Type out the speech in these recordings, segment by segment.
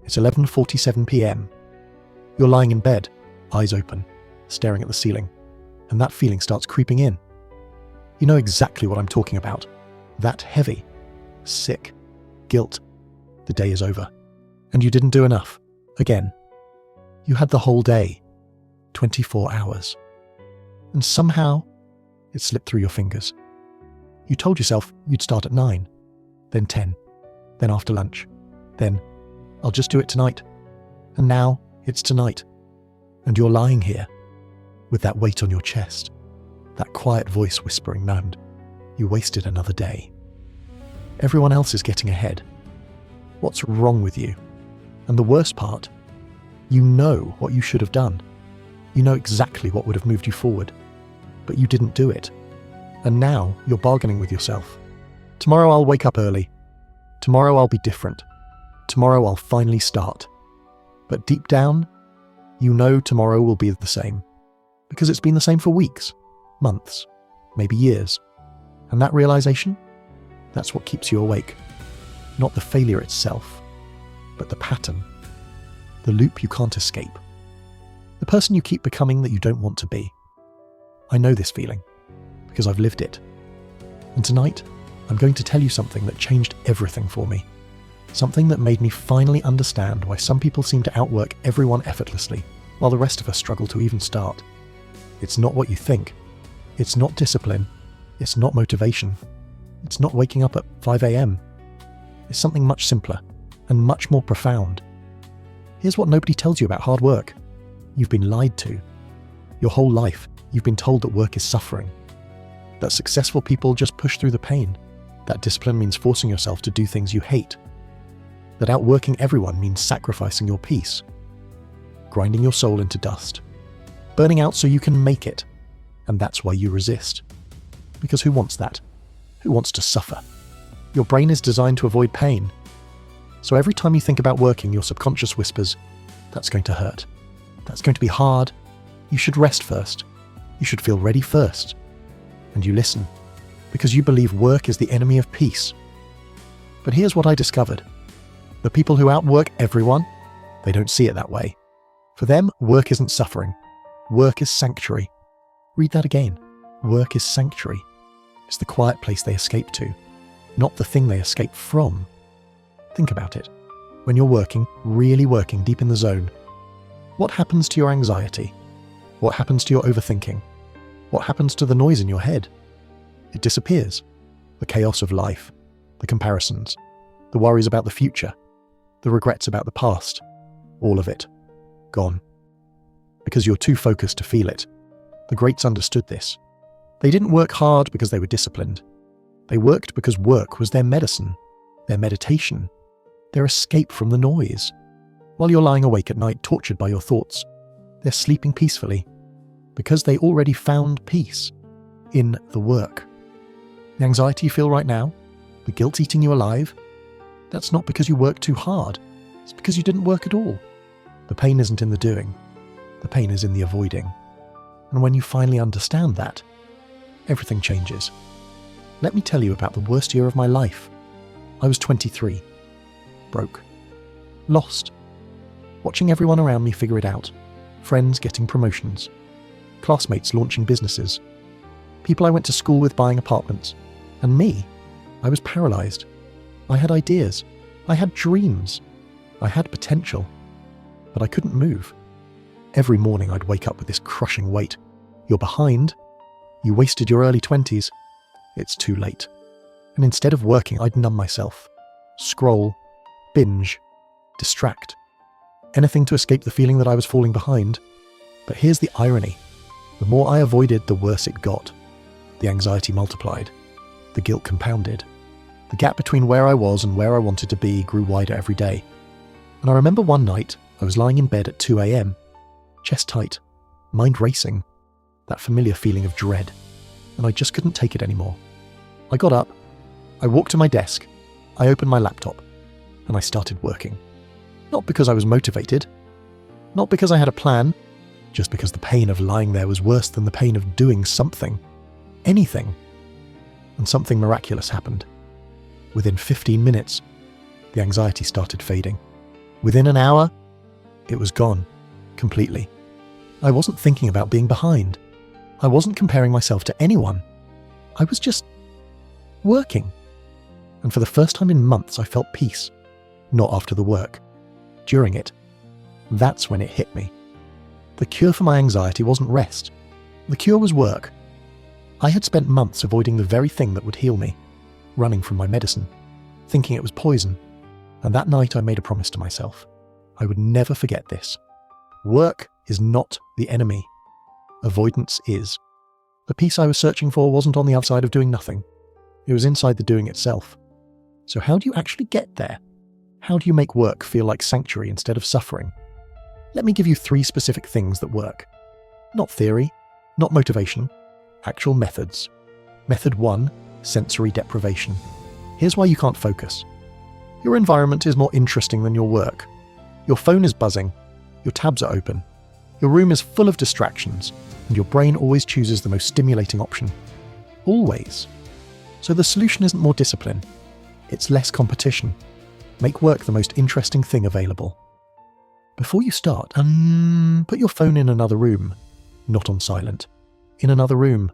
It's 11:47 p.m. You're lying in bed, eyes open, staring at the ceiling, and that feeling starts creeping in. You know exactly what I'm talking about. That heavy, sick, guilt. The day is over. And you didn't do enough. Again. You had the whole day. 24 hours. And somehow, it slipped through your fingers. You told yourself you'd start at 9, then 10, then after lunch, then, I'll just do it tonight. And now, it's tonight. And you're lying here, with that weight on your chest, that quiet voice whispering round, you wasted another day. Everyone else is getting ahead. What's wrong with you? And the worst part, you know what you should have done. You know exactly what would have moved you forward, but you didn't do it. And now you're bargaining with yourself. Tomorrow I'll wake up early. Tomorrow I'll be different. Tomorrow I'll finally start. But deep down, you know tomorrow will be the same. Because it's been the same for weeks, months, maybe years. And that realization, that's what keeps you awake. Not the failure itself, but the pattern. The loop you can't escape. The person you keep becoming that you don't want to be. I know this feeling, because I've lived it. And tonight, I'm going to tell you something that changed everything for me. Something that made me finally understand why some people seem to outwork everyone effortlessly, while the rest of us struggle to even start. It's not what you think. It's not discipline. It's not motivation. It's not waking up at 5 a.m. It's something much simpler and much more profound. Here's what nobody tells you about hard work. You've been lied to. Your whole life, you've been told that work is suffering. That successful people just push through the pain. That discipline means forcing yourself to do things you hate. That outworking everyone means sacrificing your peace. Grinding your soul into dust. Burning out so you can make it. And that's why you resist. Because who wants that? Who wants to suffer? Your brain is designed to avoid pain. So every time you think about working, your subconscious whispers, that's going to hurt. That's going to be hard. You should rest first. You should feel ready first. And you listen, because you believe work is the enemy of peace. But here's what I discovered. The people who outwork everyone, they don't see it that way. For them, work isn't suffering. Work is sanctuary. Read that again. Work is sanctuary. It's the quiet place they escape to, not the thing they escape from. Think about it. When you're working, really working deep in the zone, what happens to your anxiety? What happens to your overthinking? What happens to the noise in your head? It disappears. The chaos of life, the comparisons, the worries about the future, the regrets about the past, all of it, gone. Because you're too focused to feel it. The greats understood this. They didn't work hard because they were disciplined. They worked because work was their medicine, their meditation, their escape from the noise. While you're lying awake at night, tortured by your thoughts, they're sleeping peacefully because they already found peace in the work. The anxiety you feel right now, the guilt eating you alive, that's not because you worked too hard. It's because you didn't work at all. The pain isn't in the doing. The pain is in the avoiding. And when you finally understand that, everything changes. Let me tell you about the worst year of my life. I was 23. Broke. Lost. Watching everyone around me figure it out. Friends getting promotions. Classmates launching businesses. People I went to school with buying apartments. And me, I was paralyzed. I had ideas. I had dreams. I had potential. But I couldn't move. Every morning I'd wake up with this crushing weight. You're behind. You wasted your early 20s. It's too late. And instead of working, I'd numb myself. Scroll. Binge. Distract. Anything to escape the feeling that I was falling behind. But here's the irony. The more I avoided, the worse it got. The anxiety multiplied. The guilt compounded. The gap between where I was and where I wanted to be grew wider every day. And I remember one night, I was lying in bed at 2 a.m. Chest tight, mind racing, that familiar feeling of dread. And I just couldn't take it anymore. I got up, I walked to my desk, I opened my laptop, and I started working. Not because I was motivated, not because I had a plan, just because the pain of lying there was worse than the pain of doing something, anything. And something miraculous happened. Within 15 minutes, the anxiety started fading. Within an hour, it was gone, completely. I wasn't thinking about being behind. I wasn't comparing myself to anyone. I was just working. And for the first time in months, I felt peace. Not after the work. During it. That's when it hit me. The cure for my anxiety wasn't rest. The cure was work. I had spent months avoiding the very thing that would heal me, running from my medicine, thinking it was poison. And that night I made a promise to myself. I would never forget this. Work is not the enemy. Avoidance is. The peace I was searching for wasn't on the outside of doing nothing. It was inside the doing itself. So how do you actually get there? How do you make work feel like sanctuary instead of suffering? Let me give you 3 specific things that work. Not theory, not motivation, actual methods. Method 1, sensory deprivation. Here's why you can't focus. Your environment is more interesting than your work. Your phone is buzzing, your tabs are open, your room is full of distractions, and your brain always chooses the most stimulating option. Always. So the solution isn't more discipline, it's less competition. Make work the most interesting thing available. Before you start, put your phone in another room, not on silent. In another room.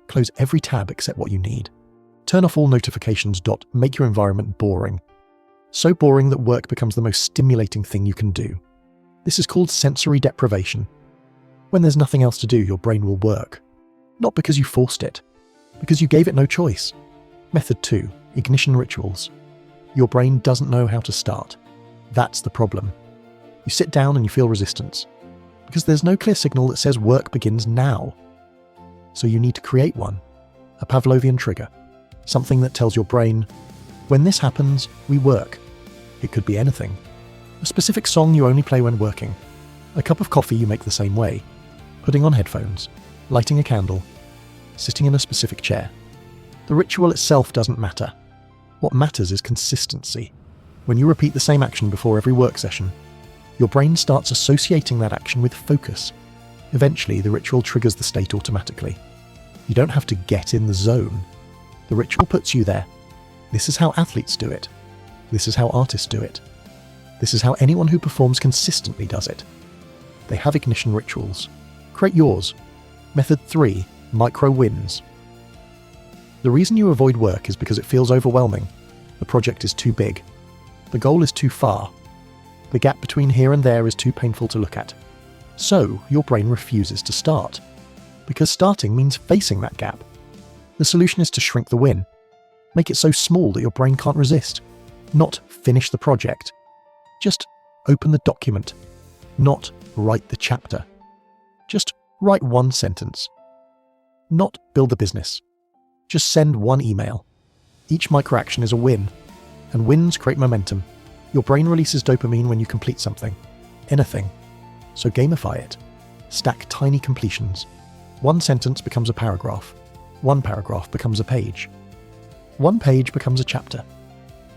Close every tab except what you need. Turn off all notifications. Make your environment boring. So boring that work becomes the most stimulating thing you can do. This is called sensory deprivation. When there's nothing else to do, your brain will work. Not because you forced it, because you gave it no choice. Method 2, ignition rituals. Your brain doesn't know how to start. That's the problem. You sit down and you feel resistance, because there's no clear signal that says work begins now. So you need to create one, a Pavlovian trigger, something that tells your brain, when this happens, we work. It could be anything. A specific song you only play when working. A cup of coffee you make the same way. Putting on headphones. Lighting a candle. Sitting in a specific chair. The ritual itself doesn't matter. What matters is consistency. When you repeat the same action before every work session, your brain starts associating that action with focus. Eventually, the ritual triggers the state automatically. You don't have to get in the zone. The ritual puts you there. This is how athletes do it. This is how artists do it. This is how anyone who performs consistently does it. They have ignition rituals. Create yours. Method 3, micro wins. The reason you avoid work is because it feels overwhelming. The project is too big. The goal is too far. The gap between here and there is too painful to look at. So, your brain refuses to start. Because starting means facing that gap. The solution is to shrink the win. Make it so small that your brain can't resist. Not finish the project. Just open the document. Not write the chapter. Just write one sentence. Not build the business. Just send one email. Each microaction is a win. And wins create momentum. Your brain releases dopamine when you complete something. Anything. So gamify it. Stack tiny completions. One sentence becomes a paragraph. One paragraph becomes a page. One page becomes a chapter.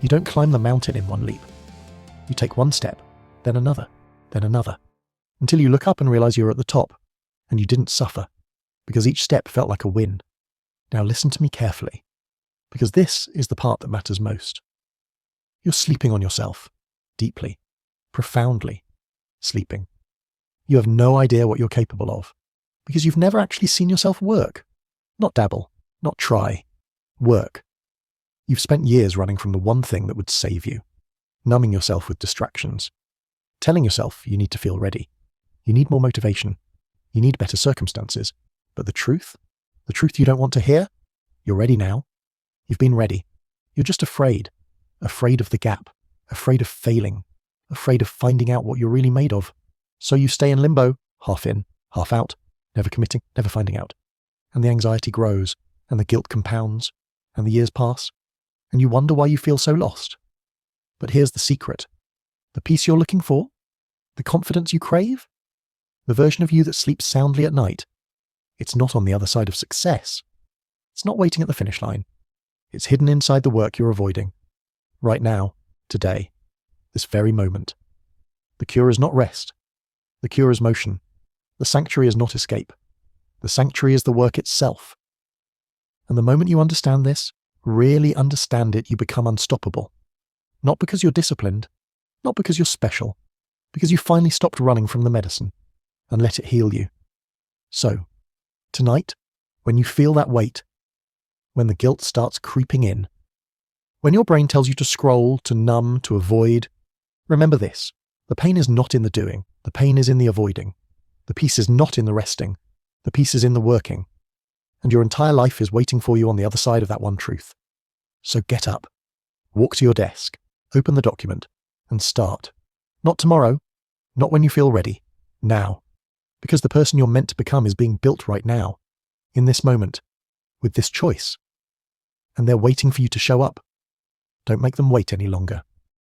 You don't climb the mountain in one leap. You take one step, then another, until you look up and realize you're at the top, and you didn't suffer, because each step felt like a win. Now listen to me carefully, because this is the part that matters most. You're sleeping on yourself, deeply, profoundly, sleeping. You have no idea what you're capable of, because you've never actually seen yourself work. Not dabble, not try, work. You've spent years running from the one thing that would save you, numbing yourself with distractions, telling yourself you need to feel ready, you need more motivation, you need better circumstances. But the truth you don't want to hear, you're ready now. You've been ready. You're just afraid of the gap, afraid of failing, afraid of finding out what you're really made of. So you stay in limbo, half in, half out, never committing, never finding out. And the anxiety grows, and the guilt compounds, and the years pass, and you wonder why you feel so lost. But here's the secret. The peace you're looking for, the confidence you crave, the version of you that sleeps soundly at night, it's not on the other side of success. It's not waiting at the finish line. It's hidden inside the work you're avoiding. Right now, today, this very moment. The cure is not rest. The cure is motion. The sanctuary is not escape. The sanctuary is the work itself. And the moment you understand this, really understand it, you become unstoppable. Not because you're disciplined, Not because you're special, because you finally stopped running from the medicine and let it heal you. So, tonight, when you feel that weight, when the guilt starts creeping in, when your brain tells you to scroll, to numb, to avoid, remember this: the pain is not in the doing, the pain is in the avoiding. The peace is not in the resting, the peace is in the working. And your entire life is waiting for you on the other side of that one truth. So get up, walk to your desk, open the document, and start. Not tomorrow, not when you feel ready, now. Because the person you're meant to become is being built right now, in this moment, with this choice. And they're waiting for you to show up. Don't make them wait any longer.